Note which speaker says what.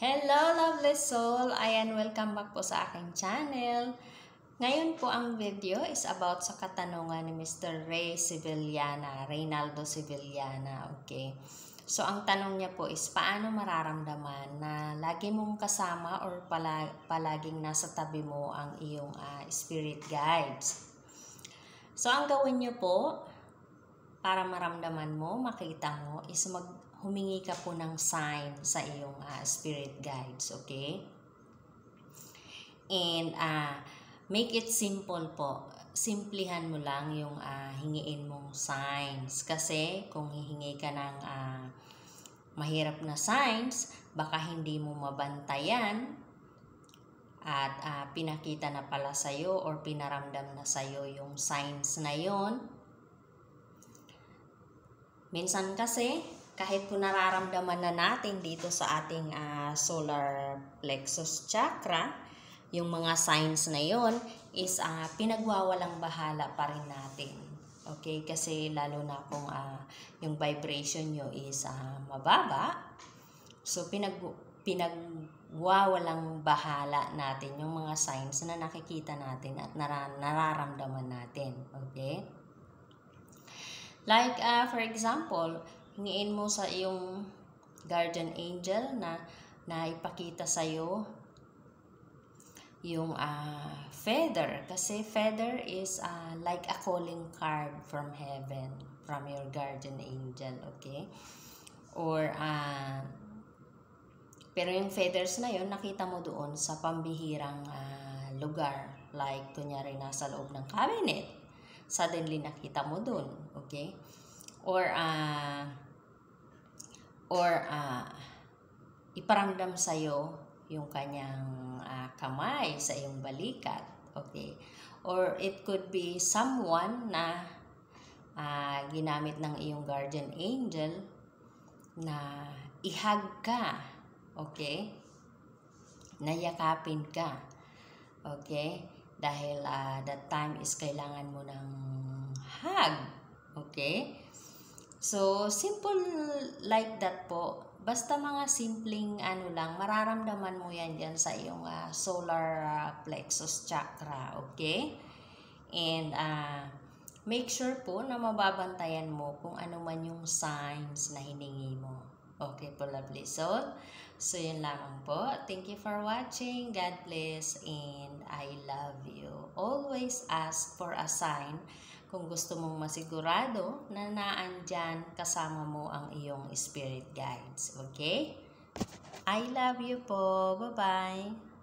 Speaker 1: Hello, lovely soul! Ayan, welcome back po sa aking channel. Ngayon po ang video is about sa katanungan ni Mr. Reynaldo Sevillana. Okay. So, ang tanong niya po is, paano mararamdaman na lagi mong kasama or palaging nasa tabi mo ang iyong spirit guides? So, ang gawin niyo po, para maramdaman mo, makita mo, is humingi ka po ng sign sa iyong spirit guides, okay? And make it simple po. Simplihan mo lang yung hingiin mong signs. Kasi kung hihingi ka ng mahirap na signs, baka hindi mo mabantayan at pinakita na pala sa'yo or pinaramdam na sa'yo yung signs na yon. Minsan kasi, kahit po nararamdaman na natin dito sa ating solar plexus chakra, yung mga signs na yon is pinagwawalang bahala pa rin natin. Okay? Kasi lalo na kung yung vibration nyo is mababa, so pinagwawalang bahala natin yung mga signs na nakikita natin at nararamdaman natin. Okay? Like, for example, hingiin mo sa iyong guardian angel na ipakita sa'yo yung feather. Kasi feather is like a calling card from heaven, from your guardian angel, okay? Or, pero yung feathers na yun, nakita mo doon sa pambihirang lugar. Like, kunyari, nasa loob ng cabinet. Suddenly nakita mo dun, okay? Or iparamdam sa'yo yung kanyang kamay sa iyong balikat, okay? Or it could be someone na ginamit ng iyong guardian angel na ihag ka, okay? Nayakapin ka, okay? Dahil that time is kailangan mo ng hug. Okay? So, simple like that po. Basta mga simpleng lang, mararamdaman mo yan dyan sa iyong solar plexus chakra. Okay? And make sure po na mababantayan mo kung ano man yung signs na hiningi mo. Okay po, lovely soul? So, yun lamang po. Thank you for watching. God bless and I love you. Always ask for a sign kung gusto mong masigurado na naandyan kasama mo ang iyong spirit guides. Okay? I love you po. Bye-bye.